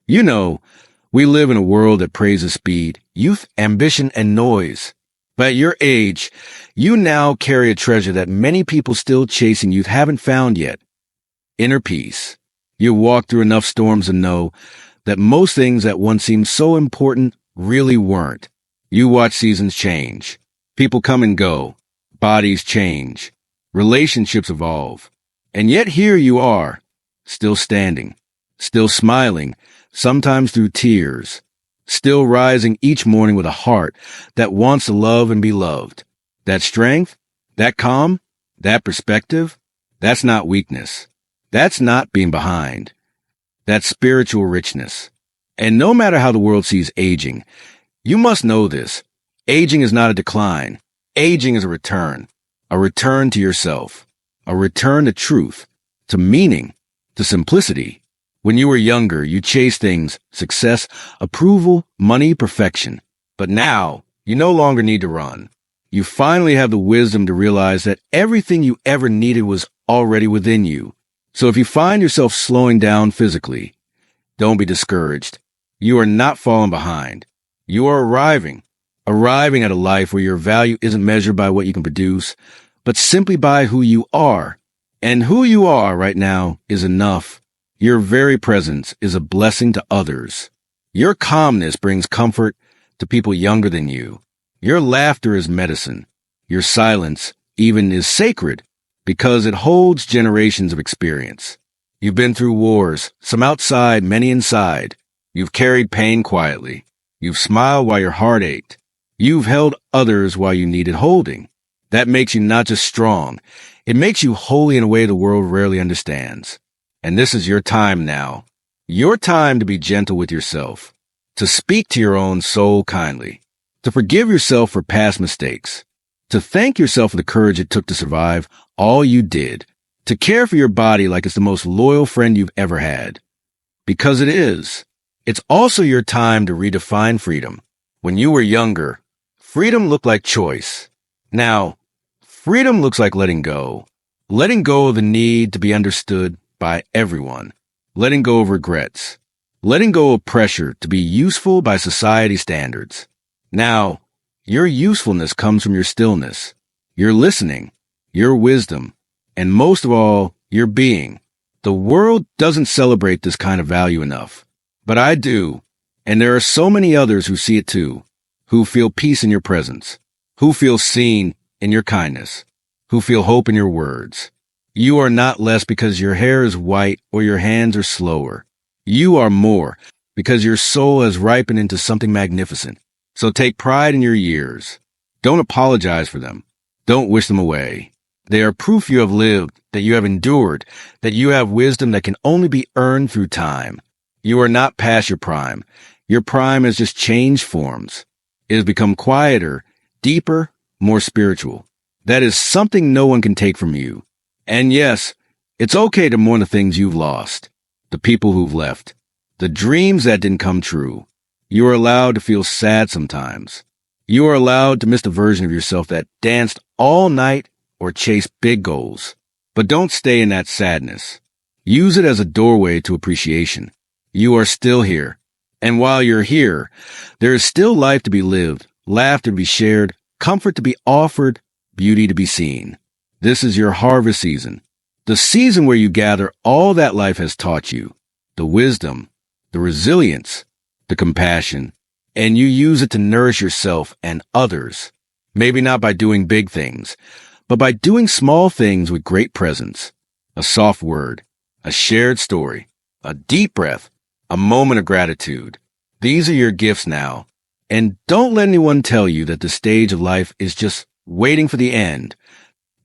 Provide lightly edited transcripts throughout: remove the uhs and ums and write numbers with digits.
You know, we live in a world that praises speed, youth, ambition, and noise. But at your age, you now carry a treasure that many people still chasing youth haven't found yet. Inner peace. You walk through enough storms to know that most things that once seemed so important really weren't. You watch seasons change. People come and go. Bodies change. Relationships evolve. And yet here you are, still standing, still smiling, sometimes through tears, still rising each morning with a heart that wants to love and be loved. That strength, that calm, that perspective, that's not weakness. That's not being behind. That's spiritual richness. And no matter how the world sees aging, you must know this. Aging is not a decline. Aging is a return to yourself, a return to truth, to meaning, to simplicity. When you were younger, you chased things, success, approval, money, perfection. But now, you no longer need to run. You finally have the wisdom to realize that everything you ever needed was already within you. So if you find yourself slowing down physically, don't be discouraged. You are not falling behind. You are arriving at a life where your value isn't measured by what you can produce, but simply by who you are. And who you are right now is enough. Your very presence is a blessing to others. Your calmness brings comfort to people younger than you. Your laughter is medicine. Your silence even is sacred because it holds generations of experience. You've been through wars, some outside, many inside. You've carried pain quietly. You've smiled while your heart ached. You've held others while you needed holding. That makes you not just strong. It makes you holy in a way the world rarely understands. And this is your time now. Your time to be gentle with yourself, to speak to your own soul kindly, to forgive yourself for past mistakes, to thank yourself for the courage it took to survive all you did, to care for your body like it's the most loyal friend you've ever had. Because it is. It's also your time to redefine freedom. When you were younger, freedom looked like choice. Now, freedom looks like letting go of the need to be understood by everyone, letting go of regrets, letting go of pressure to be useful by society standards. Now, your usefulness comes from your stillness, your listening, your wisdom, and most of all, your being. The world doesn't celebrate this kind of value enough, but I do, and there are so many others who see it too, who feel peace in your presence, who feel seen in your kindness, who feel hope in your words. You are not less because your hair is white or your hands are slower. You are more because your soul has ripened into something magnificent. So take pride in your years. Don't apologize for them. Don't wish them away. They are proof you have lived, that you have endured, that you have wisdom that can only be earned through time. You are not past your prime. Your prime has just changed forms. It has become quieter, deeper, more spiritual. That is something no one can take from you. And yes, it's okay to mourn the things you've lost, the people who've left, the dreams that didn't come true. You are allowed to feel sad sometimes. You are allowed to miss the version of yourself that danced all night or chased big goals. But don't stay in that sadness. Use it as a doorway to appreciation. You are still here. And while you're here, there is still life to be lived, laughter to be shared, comfort to be offered, beauty to be seen. This is your harvest season, the season where you gather all that life has taught you, the wisdom, the resilience, the compassion, and you use it to nourish yourself and others. Maybe not by doing big things, but by doing small things with great presence. A soft word, a shared story, a deep breath, a moment of gratitude. These are your gifts now. And don't let anyone tell you that the stage of life is just waiting for the end.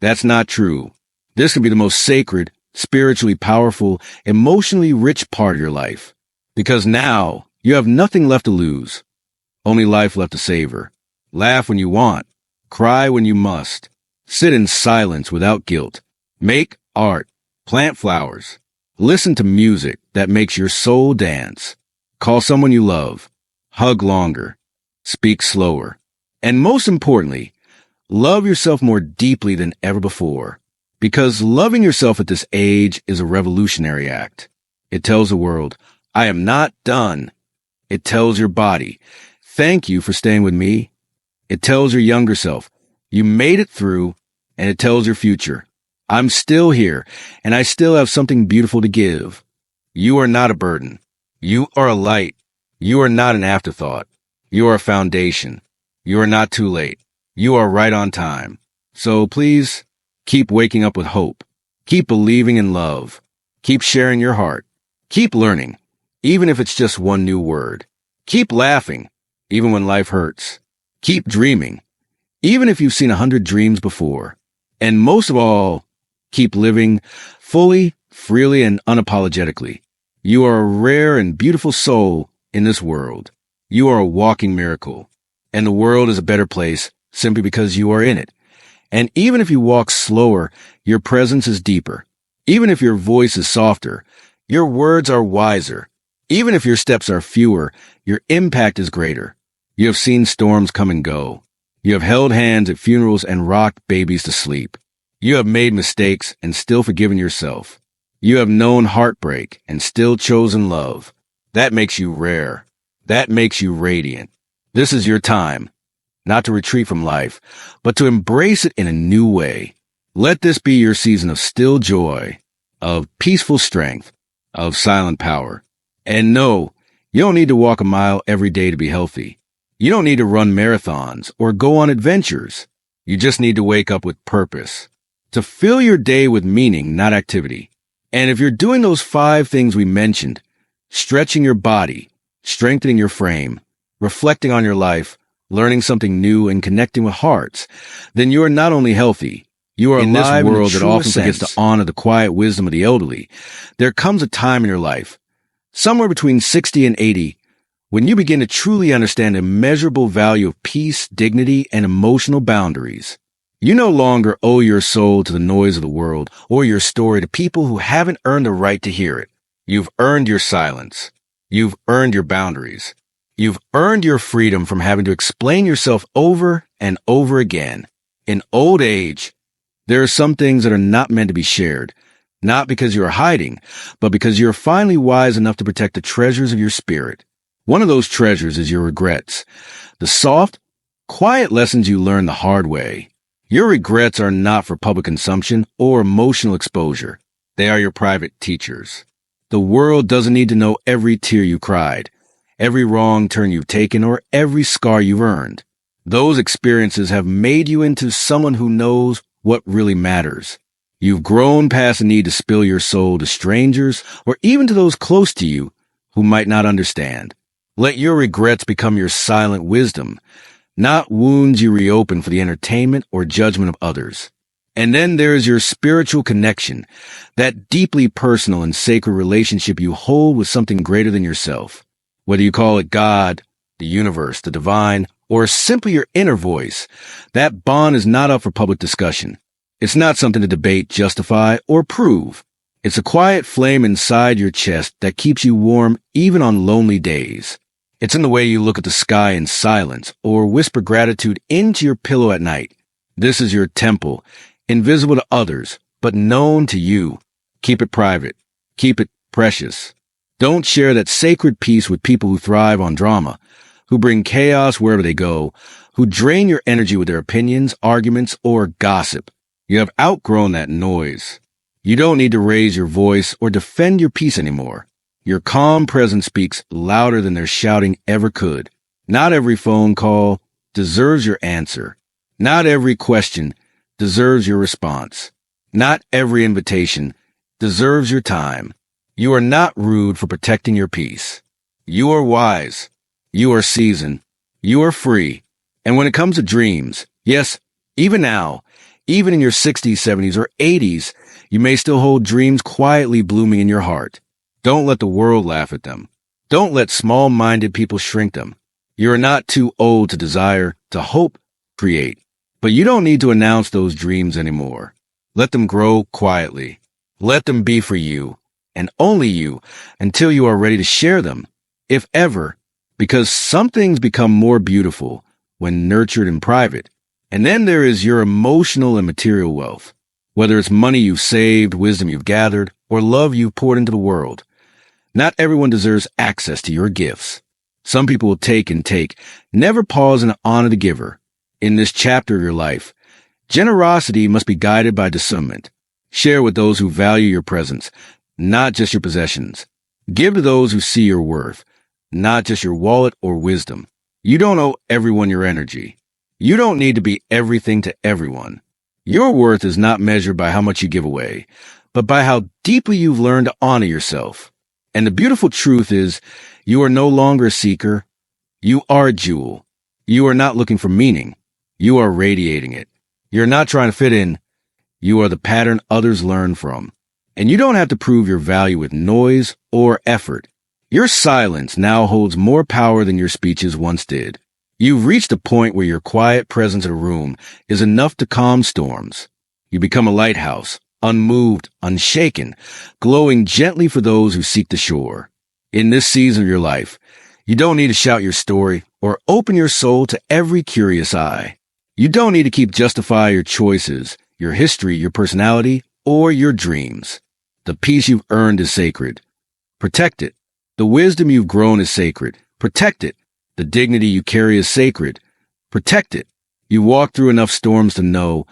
That's not true. This can be the most sacred, spiritually powerful, emotionally rich part of your life. Because now you have nothing left to lose, only life left to savor. Laugh when you want, cry when you must, sit in silence without guilt, make art, plant flowers, listen to music that makes your soul dance, call someone you love, hug longer, speak slower, and most importantly, love yourself more deeply than ever before. Because loving yourself at this age is a revolutionary act. It tells the world, I am not done. It tells your body, thank you for staying with me. It tells your younger self, you made it through. And it tells your future, I'm still here, and I still have something beautiful to give. You are not a burden. You are a light. You are not an afterthought. You are a foundation. You are not too late. You are right on time. So please, keep waking up with hope. Keep believing in love. Keep sharing your heart. Keep learning, even if it's just one new word. Keep laughing, even when life hurts. Keep dreaming, even if you've seen 100 dreams before. And most of all, keep living fully, freely, and unapologetically. You are a rare and beautiful soul in this world. You are a walking miracle. And the world is a better place simply because you are in it. And even if you walk slower, your presence is deeper. Even if your voice is softer, your words are wiser. Even if your steps are fewer, your impact is greater. You have seen storms come and go. You have held hands at funerals and rocked babies to sleep. You have made mistakes and still forgiven yourself. You have known heartbreak and still chosen love. That makes you rare. That makes you radiant. This is your time, not to retreat from life, but to embrace it in a new way. Let this be your season of still joy, of peaceful strength, of silent power. And no, you don't need to walk a mile every day to be healthy. You don't need to run marathons or go on adventures. You just need to wake up with purpose, to fill your day with meaning, not activity. And if you're doing those 5 things we mentioned, stretching your body, strengthening your frame, reflecting on your life, learning something new, and connecting with hearts, then you are not only healthy, you are alive in a world that often forgets to honor the quiet wisdom of the elderly. There comes a time in your life, somewhere between 60 and 80, when you begin to truly understand the immeasurable value of peace, dignity, and emotional boundaries. You no longer owe your soul to the noise of the world or your story to people who haven't earned the right to hear it. You've earned your silence. You've earned your boundaries. You've earned your freedom from having to explain yourself over and over again. In old age, there are some things that are not meant to be shared, not because you are hiding, but because you are finally wise enough to protect the treasures of your spirit. One of those treasures is your regrets, the soft, quiet lessons you learn the hard way. Your regrets are not for public consumption or emotional exposure. They are your private teachers. The world doesn't need to know every tear you cried, every wrong turn you've taken, or every scar you've earned. Those experiences have made you into someone who knows what really matters. You've grown past the need to spill your soul to strangers or even to those close to you who might not understand. Let your regrets become your silent wisdom, not wounds you reopen for the entertainment or judgment of others. And then there is your spiritual connection, that deeply personal and sacred relationship you hold with something greater than yourself. Whether you call it God, the universe, the divine, or simply your inner voice, that bond is not up for public discussion. It's not something to debate, justify, or prove. It's a quiet flame inside your chest that keeps you warm even on lonely days. It's in the way you look at the sky in silence or whisper gratitude into your pillow at night. This is your temple, invisible to others, but known to you. Keep it private. Keep it precious. Don't share that sacred peace with people who thrive on drama, who bring chaos wherever they go, who drain your energy with their opinions, arguments, or gossip. You have outgrown that noise. You don't need to raise your voice or defend your peace anymore. Your calm presence speaks louder than their shouting ever could. Not every phone call deserves your answer. Not every question deserves your response. Not every invitation deserves your time. You are not rude for protecting your peace. You are wise. You are seasoned. You are free. And when it comes to dreams, yes, even now, even in your 60s, 70s, or 80s, you may still hold dreams quietly blooming in your heart. Don't let the world laugh at them. Don't let small-minded people shrink them. You are not too old to desire, to hope, create. But you don't need to announce those dreams anymore. Let them grow quietly. Let them be for you, and only you, until you are ready to share them, if ever, because some things become more beautiful when nurtured in private. And then there is your emotional and material wealth. Whether it's money you've saved, wisdom you've gathered, or love you've poured into the world. Not everyone deserves access to your gifts. Some people will take and take, never pause and honor the giver. In this chapter of your life, generosity must be guided by discernment. Share with those who value your presence, not just your possessions. Give to those who see your worth, not just your wallet or wisdom. You don't owe everyone your energy. You don't need to be everything to everyone. Your worth is not measured by how much you give away, but by how deeply you've learned to honor yourself. And the beautiful truth is, you are no longer a seeker. You are a jewel. You are not looking for meaning. You are radiating it. You're not trying to fit in. You are the pattern others learn from. And you don't have to prove your value with noise or effort. Your silence now holds more power than your speeches once did. You've reached a point where your quiet presence in a room is enough to calm storms. You become a lighthouse, unmoved, unshaken, glowing gently for those who seek the shore. In this season of your life, you don't need to shout your story or open your soul to every curious eye. You don't need to keep justifying your choices, your history, your personality, or your dreams. The peace you've earned is sacred. Protect it. The wisdom you've grown is sacred. Protect it. The dignity you carry is sacred. Protect it. You walk through enough storms to know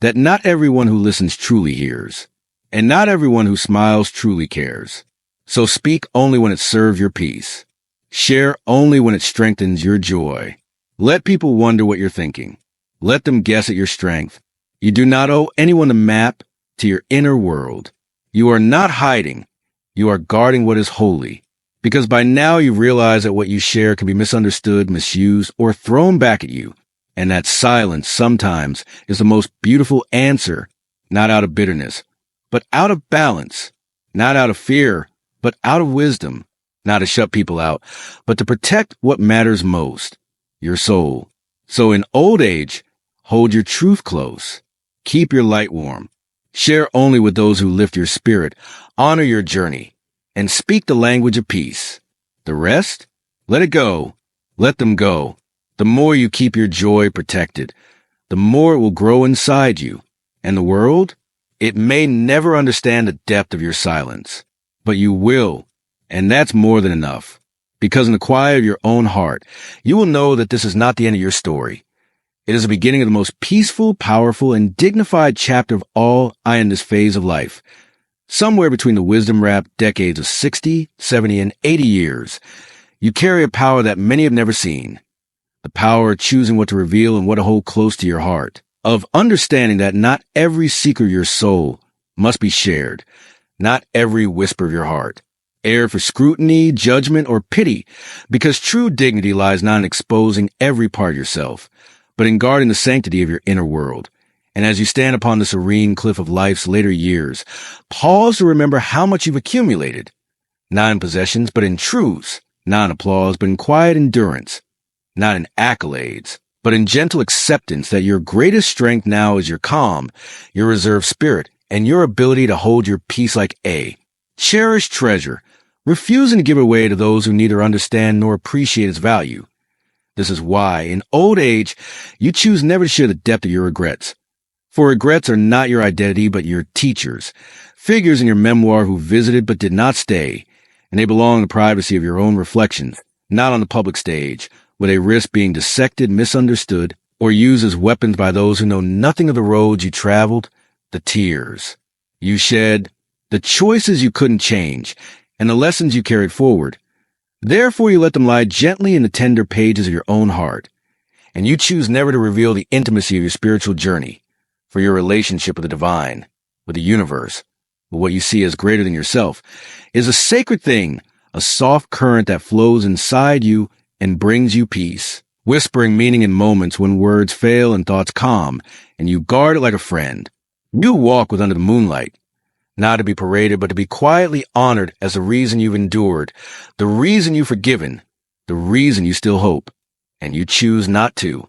that not everyone who listens truly hears, and not everyone who smiles truly cares. So speak only when it serves your peace. Share only when it strengthens your joy. Let people wonder what you're thinking. Let them guess at your strength. You do not owe anyone a map to your inner world. You are not hiding. You are guarding what is holy. Because by now you realize that what you share can be misunderstood, misused, or thrown back at you. And that silence sometimes is the most beautiful answer, not out of bitterness, but out of balance, not out of fear, but out of wisdom, not to shut people out, but to protect what matters most, your soul. So in old age, hold your truth close. Keep your light warm. Share only with those who lift your spirit. Honor your journey. And speak the language of peace. The rest? Let it go. Let them go. The more you keep your joy protected, the more it will grow inside you. And the world? It may never understand the depth of your silence, but you will, and that's more than enough. Because in the quiet of your own heart, you will know that this is not the end of your story. It is the beginning of the most peaceful, powerful, and dignified chapter of all in this phase of life. Somewhere between the wisdom-wrapped decades of 60, 70, and 80 years, you carry a power that many have never seen. The power of choosing what to reveal and what to hold close to your heart. Of understanding that not every secret of your soul must be shared. Not every whisper of your heart aired for scrutiny, judgment, or pity. Because true dignity lies not in exposing every part of yourself, but in guarding the sanctity of your inner world. And as you stand upon the serene cliff of life's later years, pause to remember how much you've accumulated. Not in possessions, but in truths. Not in applause, but in quiet endurance. Not in accolades, but in gentle acceptance that your greatest strength now is your calm, your reserved spirit, and your ability to hold your peace like a cherished treasure, refusing to give it away to those who neither understand nor appreciate its value. This is why, in old age, you choose never to share the depth of your regrets. For regrets are not your identity, but your teachers, figures in your memoir who visited but did not stay, and they belong in the privacy of your own reflections, not on the public stage, where they risk being dissected, misunderstood, or used as weapons by those who know nothing of the roads you traveled, the tears you shed, the choices you couldn't change, and the lessons you carried forward. Therefore you let them lie gently in the tender pages of your own heart, and you choose never to reveal the intimacy of your spiritual journey, for your relationship with the divine, with the universe, with what you see as greater than yourself, is a sacred thing, a soft current that flows inside you and brings you peace, whispering meaning in moments when words fail and thoughts calm, and you guard it like a friend. You walk with under the moonlight, not to be paraded, but to be quietly honored as the reason you've endured, the reason you've forgiven, the reason you still hope, and you choose not to.